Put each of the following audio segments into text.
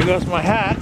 There goes my hat.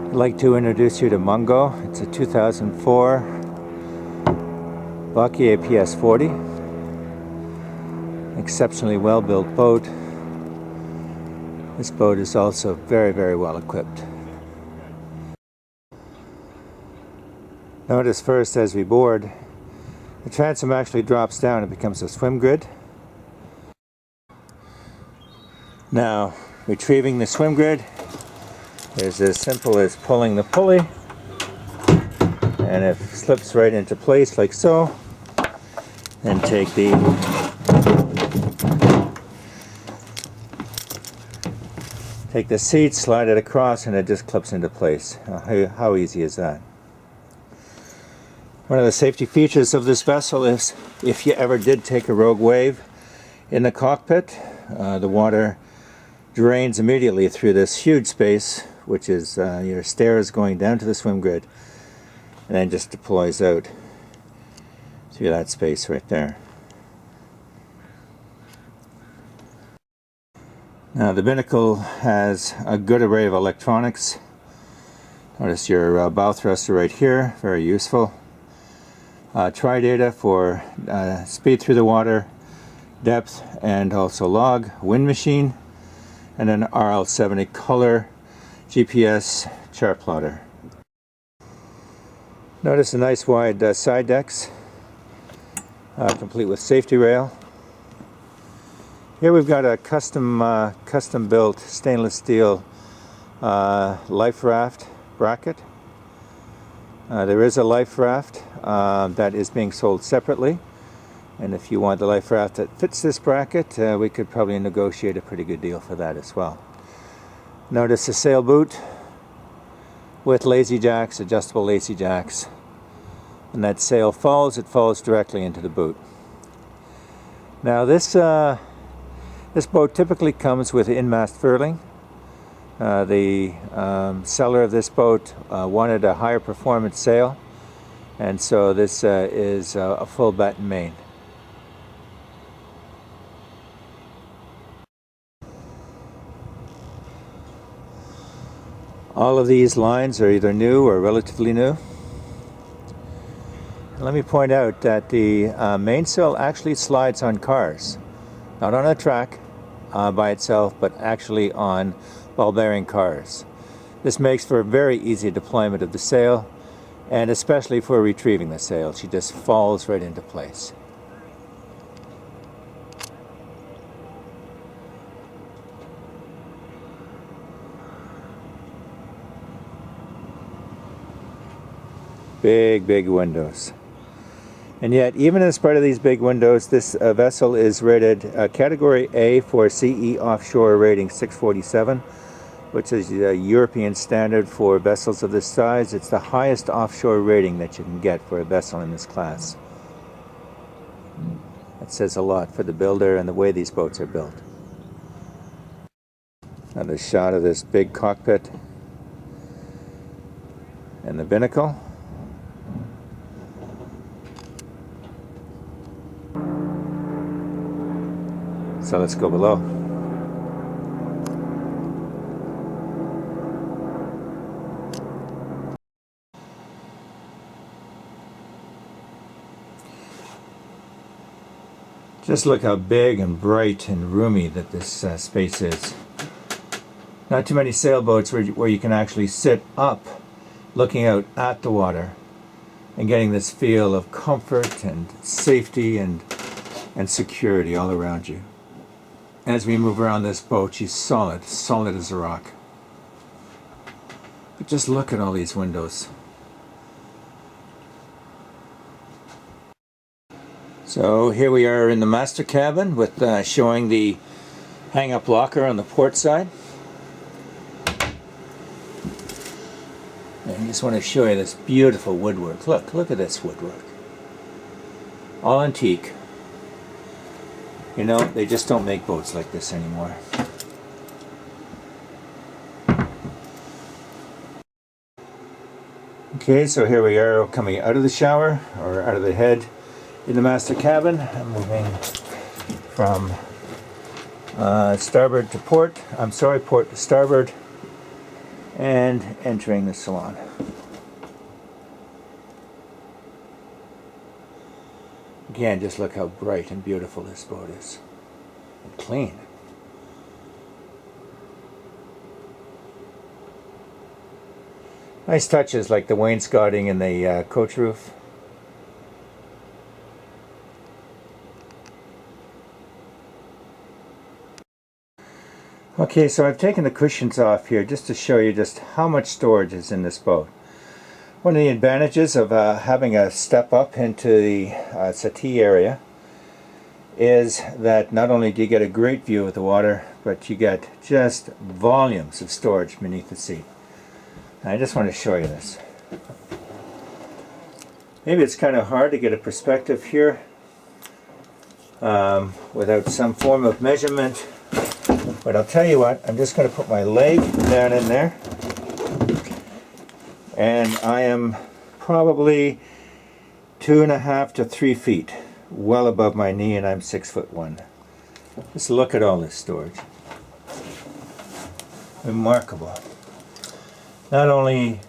I'd like to introduce you to Mungo. It's a 2004 Wauquiez PS40. Exceptionally well built boat. This boat is also very, very well equipped. Notice first as we board, the transom actually drops down and becomes a swim grid. Now, retrieving the swim grid is as simple as pulling the pulley, and it slips right into place like so. Then take the seat, slide it across, and it just clips into place. How easy is that? One of the safety features of this vessel is if you ever did take a rogue wave in the cockpit, the water drains immediately through this huge space, which is your stairs going down to the swim grid, and then just deploys out through that space right there. Now the binnacle has a good array of electronics. Notice your bow thruster right here, very useful. Tri-data for speed through the water, depth, and also log, wind machine, and an RL70 color GPS chart plotter. Notice the nice wide side decks, complete with safety rail. Here we've got a custom built stainless steel life raft bracket. There is a life raft that is being sold separately, and if you want the life raft that fits this bracket, we could probably negotiate a pretty good deal for that as well. Notice the sail boot with lazy jacks, adjustable lazy jacks. When that sail falls, it falls directly into the boot. Now this boat typically comes with in-mast furling. The seller of this boat wanted a higher performance sail, and so this is a full batten main. All of these lines are either new or relatively new. Let me point out that the mainsail actually slides on cars, not on a track by itself, but actually on ball bearing cars. This makes for a very easy deployment of the sail, and especially for retrieving the sail. She just falls right into place. Big windows. And yet, even in spite of these big windows, this vessel is rated Category A for CE Offshore Rating 647, which is a European standard for vessels of this size. It's the highest offshore rating that you can get for a vessel in this class. That says a lot for the builder and the way these boats are built. Another shot of this big cockpit and the binnacle. So let's go below. Just look how big and bright and roomy that this space is. Not too many sailboats where you can actually sit up looking out at the water and getting this feel of comfort and safety and security all around you. As we move around this boat, she's solid as a rock. But just look at all these windows. So here we are in the master cabin with showing the hang-up locker on the port side. And I just want to show you this beautiful woodwork. Look at this woodwork. All antique. You know, they just don't make boats like this anymore. Okay, so here we are coming out of the shower, or out of the head in the master cabin. I'm moving from starboard to port. I'm sorry, port to starboard. And entering the salon. Again, just look how bright and beautiful this boat is. And clean. Nice touches like the wainscoting and the coach roof. Okay, so I've taken the cushions off here just to show you just how much storage is in this boat. One of the advantages of having a step up into the settee area is that not only do you get a great view of the water, but you get just volumes of storage beneath the seat. And I just want to show you this. Maybe it's kind of hard to get a perspective here without some form of measurement. But I'll tell you what, I'm just going to put my leg down in there. And I am probably 2.5 to 3 feet well above my knee, and I'm 6'1". Just look at all this storage. Remarkable. Not only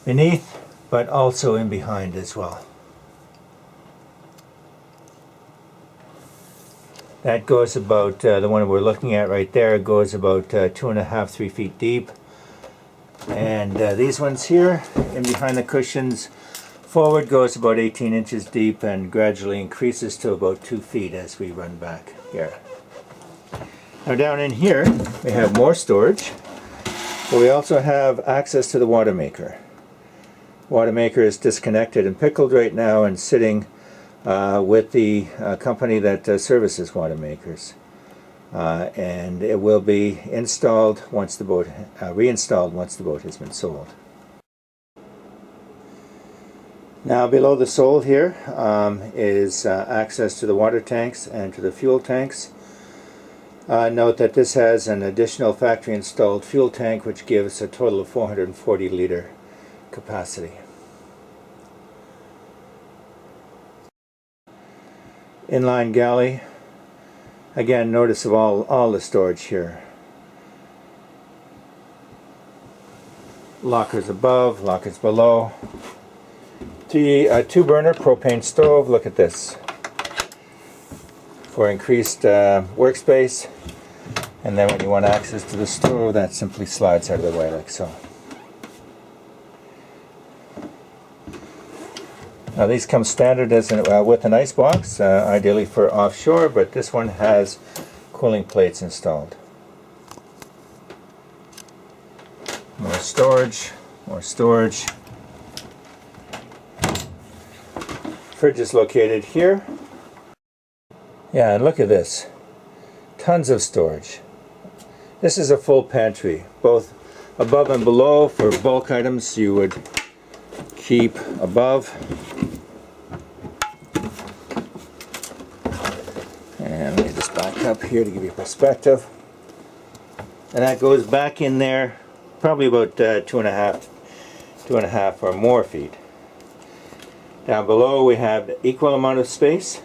beneath, but also in behind as well. That goes about, the one we're looking at right there goes about 2.5, 3 feet deep. And these ones here, in behind the cushions, forward goes about 18 inches deep and gradually increases to about 2 feet as we run back here. Now down in here, we have more storage, but we also have access to the water maker. Water maker is disconnected and pickled right now and sitting with the company that services water makers, and it will be installed once the boat, reinstalled once the boat has been sold. Now below the sole here is access to the water tanks and to the fuel tanks. Note that this has an additional factory installed fuel tank which gives a total of 440 liter capacity. Inline galley. Again, notice of all the storage here. Lockers above, lockers below. Two burner propane stove. Look at this. For increased workspace. And then when you want access to the stove, that simply slides out of the way like so. Now these come standard as with an ice box, ideally for offshore, but this one has cooling plates installed. More storage, more storage. Fridge is located here. Yeah, and look at this. Tons of storage. This is a full pantry, both above and below. For bulk items you would keep above. And let me just back up here to give you perspective. And that goes back in there probably about 2.5 or more feet. Down below we have equal amount of space,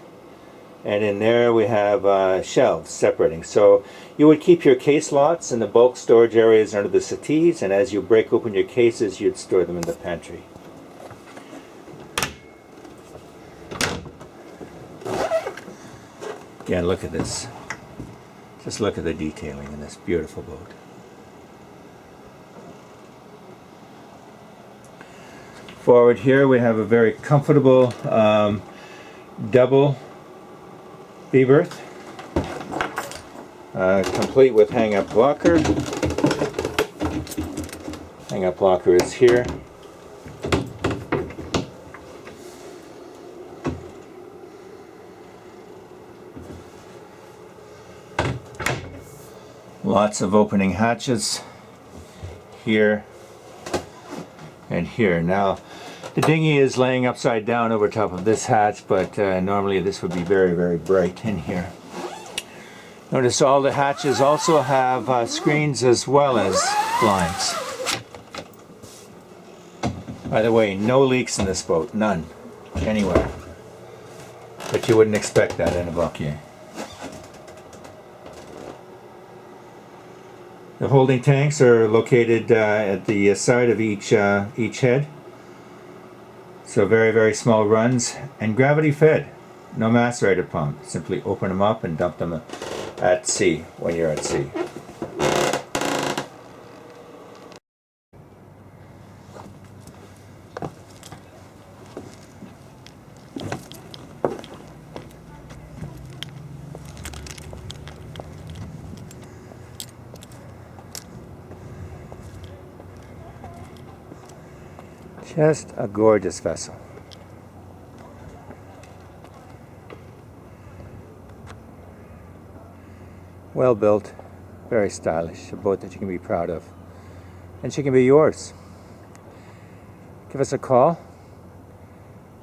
and in there we have shelves separating. So you would keep your case lots in the bulk storage areas under the settees, and as you break open your cases you'd store them in the pantry. Again, look at this. Just look at the detailing in this beautiful boat. Forward here we have a very comfortable double B-berth, complete with hang-up locker. Hang-up locker is here. Lots of opening hatches here and here. Now, the dinghy is laying upside down over top of this hatch, but normally this would be very, very bright in here. Notice all the hatches also have screens as well as blinds. By the way, no leaks in this boat, none, anywhere. But you wouldn't expect that in a Wauquiez. The holding tanks are located at the side of each head. So very, very small runs, and gravity fed. No macerator pump. Simply open them up and dump them at sea when you're at sea. Just a gorgeous vessel. Well built, very stylish, a boat that you can be proud of. And she can be yours. Give us a call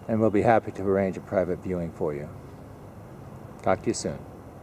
and we'll be happy to arrange a private viewing for you. Talk to you soon.